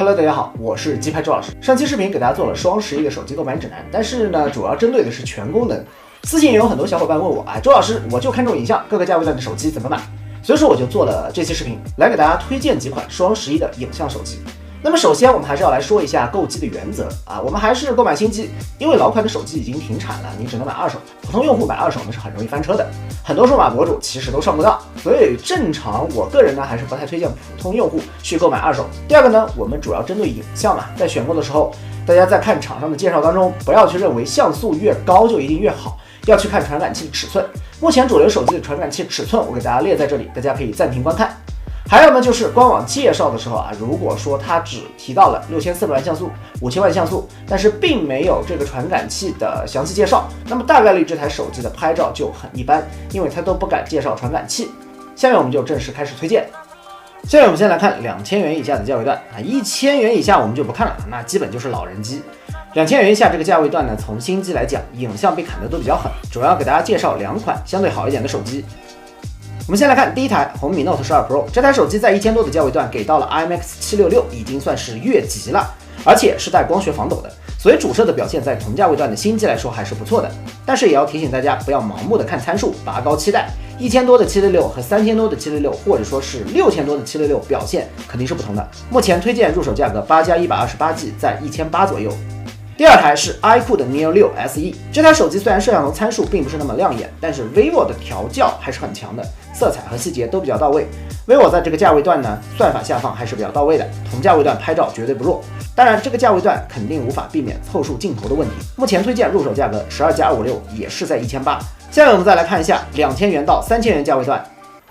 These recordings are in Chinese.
Hello， 大家好，我是鸡排周老师。上期视频给大家做了双11的手机购买指南，但是呢，主要针对的是全功能。私信也有很多小伙伴问我，周老师，我就看重影像，各个价位段的手机怎么买？所以说我就做了这期视频，来给大家推荐几款双11的影像手机。那么首先我们还是要来说一下购机的原则啊，我们还是购买新机，因为老款的手机已经停产了，你只能买二手。普通用户买二手呢是很容易翻车的，很多数码博主其实都上不当，所以正常我个人呢还是不太推荐普通用户去购买二手。第二个呢，我们主要针对影像嘛，在选购的时候，大家在看厂商的介绍当中，不要去认为像素越高就一定越好，要去看传感器的尺寸。目前主流手机的传感器尺寸我给大家列在这里，大家可以暂停观看。还有呢，就是官网介绍的时候啊，如果说它只提到了6400万像素、5000万像素，但是并没有这个传感器的详细介绍，那么大概率这台手机的拍照就很一般，因为它都不敢介绍传感器。下面我们就正式开始推荐。下面我们先来看2000元以下的价位段啊，1000元以下我们就不看了，那基本就是老人机。2000元以下这个价位段呢，从新机来讲，影像被砍得都比较狠，主要给大家介绍两款相对好一点的手机。我们先来看第一台红米 Note 12 Pro， 这台手机在1000多的价位段给到了 IMX766， 已经算是越级了，而且是带光学防抖的，所以主摄的表现在同价位段的新机来说还是不错的。但是也要提醒大家，不要盲目的看参数，拔高期待。1000多的766和3000多的766，或者说是6000多的766，表现肯定是不同的。目前推荐入手价格8+128G， 在1800左右。第二台是 iQOO 的 Neo 6 SE， 这台手机虽然摄像头参数并不是那么亮眼，但是 vivo 的调教还是很强的，色彩和细节都比较到位。vivo 在这个价位段呢，算法下放还是比较到位的，同价位段拍照绝对不弱。当然，这个价位段肯定无法避免凑数镜头的问题。目前推荐入手价格12+256，也是在1800。下面我们再来看一下2000元到3000元价位段，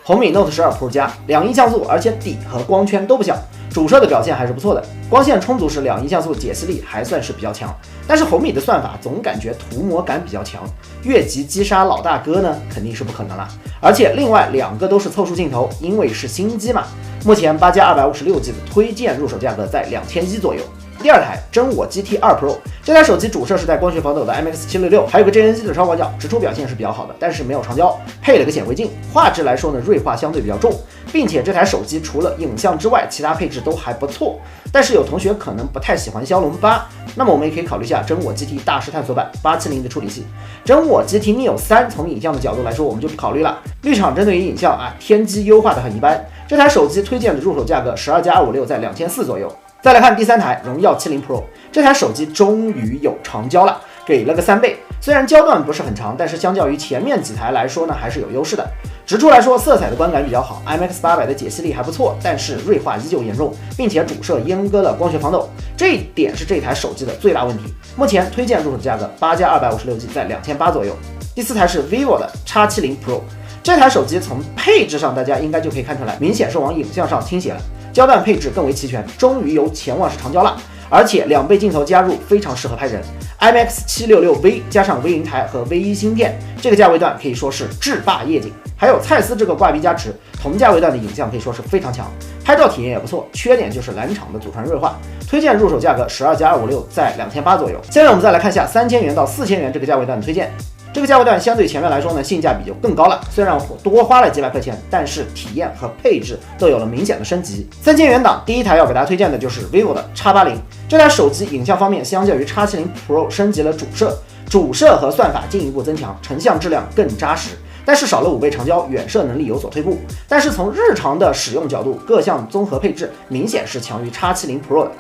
红米 Note 12 Pro 加2亿像素，而且底和光圈都不小。主摄的表现还是不错的，光线充足时2亿像素解析力还算是比较强，但是红米的算法总感觉涂抹感比较强，越级击杀老大哥呢肯定是不可能了。而且另外两个都是凑数镜头，因为是新机嘛。目前8+256G 的推荐入手价格在2100左右。第二台真我 GT2 Pro， 这台手机主摄是带光学防抖的 IMX766， 还有个 JNC 的超广角，直出表现是比较好的，但是没有长焦，配了个显微镜，画质来说呢锐化相对比较重，并且这台手机除了影像之外，其他配置都还不错。但是有同学可能不太喜欢骁龙8，那么我们也可以考虑一下真我 GT 大师探索版870的处理器。真我 GT Neo 3从影像的角度来说，我们就不考虑了，绿厂针对于影像啊，天玑优化的很一般。这台手机推荐的入手价格12+256在2400左右。再来看第三台荣耀70 Pro， 这台手机终于有长焦了，给了个3倍，虽然焦段不是很长，但是相较于前面几台来说呢，还是有优势的。直出来说，色彩的观感比较好 ，IMX800 的解析力还不错，但是锐化依旧严重，并且主摄阉割了光学防抖，这一点是这台手机的最大问题。目前推荐入手价格8+256G， 在2800左右。第四台是 vivo 的 X70 Pro， 这台手机从配置上大家应该就可以看出来，明显是往影像上倾斜了。焦段配置更为齐全，终于有潜望式长焦了，而且2倍镜头加入非常适合拍人。IMX766V 加上 V 云台和 V1 芯片，这个价位段可以说是制霸夜景。还有蔡司这个挂壁加持，同价位段的影像可以说是非常强，拍照体验也不错。缺点就是蓝厂的祖传锐化。推荐入手价格12+256，在2800左右。下面我们再来看一下3000元到4000元这个价位段的推荐。这个价位段相对前面来说呢，性价比就更高了。虽然我多花了几百块钱，但是体验和配置都有了明显的升级。3000元档第一台要给大家推荐的就是 vivo 的 X80， 这台手机影像方面相较于 X70 Pro 升级了主摄和算法进一步增强，成像质量更扎实，但是少了5倍长焦，远摄能力有所退步。但是从日常的使用角度，各项综合配置明显是强于 X70 Pro 的。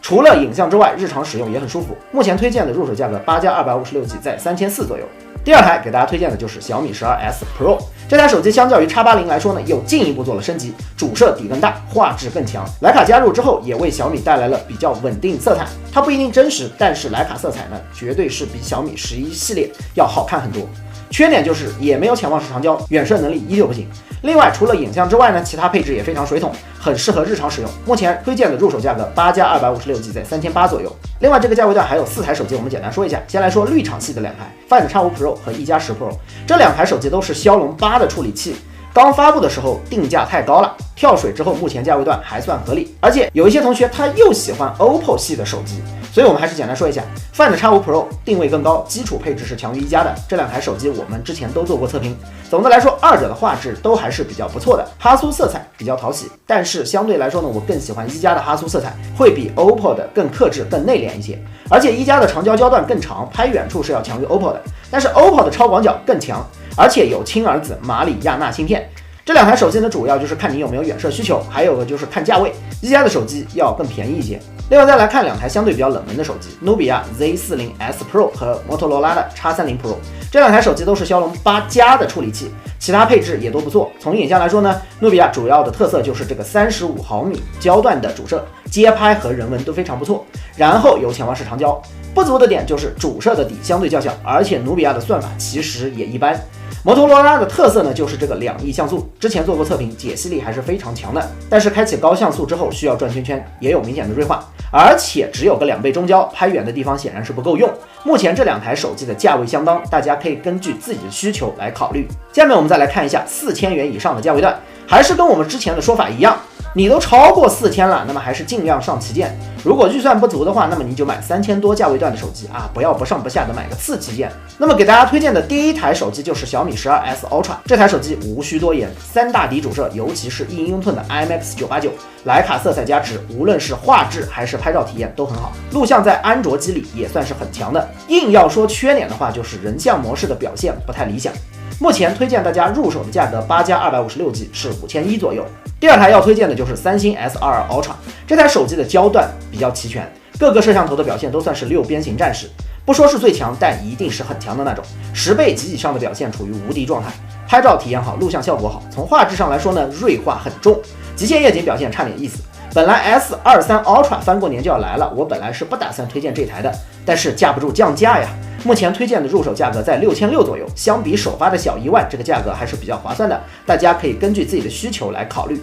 除了影像之外，日常使用也很舒服。目前推荐的入手价格8+256G， 在3400左右。第二台给大家推荐的就是小米12S Pro， 这台手机相较于 X80 来说呢，又进一步做了升级，主摄底更大，画质更强。徕卡加入之后，也为小米带来了比较稳定色彩。它不一定真实，但是徕卡色彩呢，绝对是比小米11系列要好看很多。缺点就是也没有潜望式长焦，远摄能力依旧不行。另外，除了影像之外呢，其他配置也非常水桶，很适合日常使用。目前推荐的入手价格8+256G， 在3800左右。另外，这个价位段还有4台手机，我们简单说一下。先来说绿厂系的2台 Find X5 Pro 和1+10 Pro， 这2台手机都是骁龙8的处理器。刚发布的时候定价太高了，跳水之后目前价位段还算合理，而且有一些同学他又喜欢 OPPO 系的手机，所以我们还是简单说一下 Find X5 Pro 定位更高，基础配置是强于一加的，这两台手机我们之前都做过测评。总的来说，二者的画质都还是比较不错的，哈苏色彩比较讨喜，但是相对来说呢，我更喜欢一加的哈苏色彩，会比 OPPO 的更克制、更内敛一些。而且一加的长焦焦段更长，拍远处是要强于 OPPO 的，但是 OPPO 的超广角更强，而且有亲儿子马里亚纳芯片。这两台手机呢，主要就是看你有没有远摄需求，还有个就是看价位，一加的手机要更便宜一些。另外再来看两台相对比较冷门的手机，努比亚 Z40S Pro 和摩托罗拉的 X30 Pro， 这两台手机都是骁龙8加的处理器，其他配置也都不错。从影像来说呢，努比亚主要的特色就是这个35毫米焦段的主摄，街拍和人文都非常不错，然后有潜望式长焦。不足的点就是主摄的底相对较小，而且努比亚的算法其实也一般。摩托罗拉的特色呢，就是这个2亿像素，之前做过测评，解析力还是非常强的。但是开启高像素之后需要转圈圈，也有明显的锐化，而且只有个2倍中焦，拍远的地方显然是不够用。目前这两台手机的价位相当，大家可以根据自己的需求来考虑。下面我们再来看一下4000元以上的价位段，还是跟我们之前的说法一样。你都超过4000了，那么还是尽量上旗舰。如果预算不足的话，那么你就买3000多价位段的手机啊，不要不上不下的买个次旗舰。那么给大家推荐的第一台手机就是小米 12S Ultra， 这台手机无需多言，3大底主摄，尤其是1英寸的 IMX989，徕卡色彩加持，无论是画质还是拍照体验都很好。录像在安卓机里也算是很强的，硬要说缺点的话，就是人像模式的表现不太理想。目前推荐大家入手的价格8加 256G 是5100左右。第二台要推荐的就是三星 S22 Ultra， 这台手机的焦段比较齐全，各个摄像头的表现都算是6边形战士，不说是最强，但一定是很强的那种，10倍及以上的表现处于无敌状态，拍照体验好，录像效果好。从画质上来说呢，锐化很重，极限夜景表现差点意思。本来 S23 Ultra 翻过年就要来了，我本来是不打算推荐这台的，但是架不住降价呀。目前推荐的入手价格在6600左右，相比首发的小1万，这个价格还是比较划算的，大家可以根据自己的需求来考虑。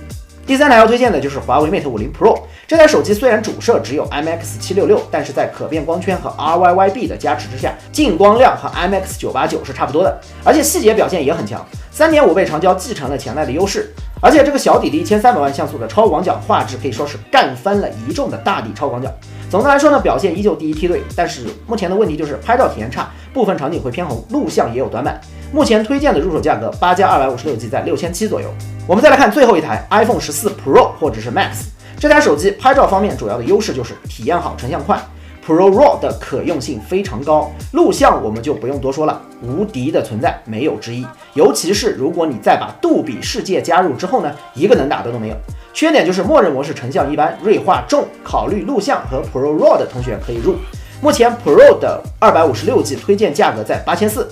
第三台要推荐的就是华为 Mate 50 Pro， 这台手机虽然主摄只有 IMX766， 但是在可变光圈和 RYYB 的加持之下，进光量和 IMX989 是差不多的，而且细节表现也很强。3.5倍长焦继承了前代的优势，而且这个小底的1300万像素的超广角画质可以说是干翻了一众的大底超广角。总的来说呢，表现依旧第一梯队，但是目前的问题就是拍照体验差，部分场景会偏红，录像也有短板。目前推荐的入手价格8加 256G 在6700左右。我们再来看最后一台 iPhone 14 Pro 或者是 Max， 这台手机拍照方面主要的优势就是体验好，成像快。Pro RAW 的可用性非常高，录像我们就不用多说了，无敌的存在，没有之一。尤其是如果你再把杜比世界加入之后呢，一个能打的都没有。缺点就是默认模式成像一般，锐化重，考虑录像和 Pro RAW 的同学可以入。目前 Pro 的256G 推荐价格在8400，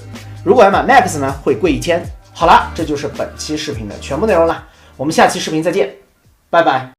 如果要买 Max 呢，会贵1000。好啦，这就是本期视频的全部内容了，我们下期视频再见，拜拜。